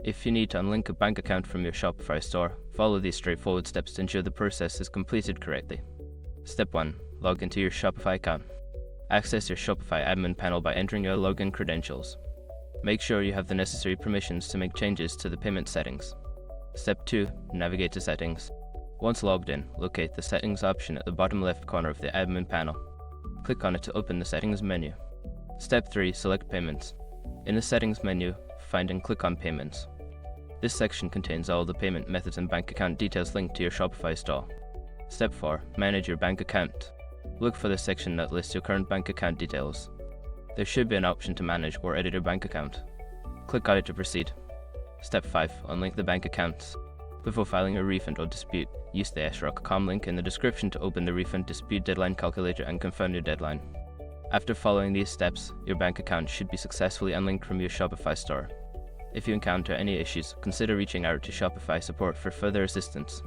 If you need to unlink a bank account from your Shopify store, follow these straightforward steps to ensure the process is completed correctly. Step 1. Log into your Shopify account. Access your Shopify admin panel by entering your login credentials. Make sure you have the necessary permissions to make changes to the payment settings. Step 2. Navigate to Settings. Once logged in, locate the Settings option at the bottom left corner of the admin panel. Click on it to open the Settings menu. Step 3. Select Payments. In the Settings menu, find and click on Payments. This section contains all the payment methods and bank account details linked to your Shopify store. Step 4. Manage your bank account. Look for the section that lists your current bank account details. There should be an option to manage or edit your bank account. Click on it to proceed. Step 5. Unlink the bank accounts. Before filing a refund or dispute, use the srock.com link in the description to open the refund dispute deadline calculator and confirm your deadline. After following these steps, your bank account should be successfully unlinked from your Shopify store. If you encounter any issues, consider reaching out to Shopify support for further assistance.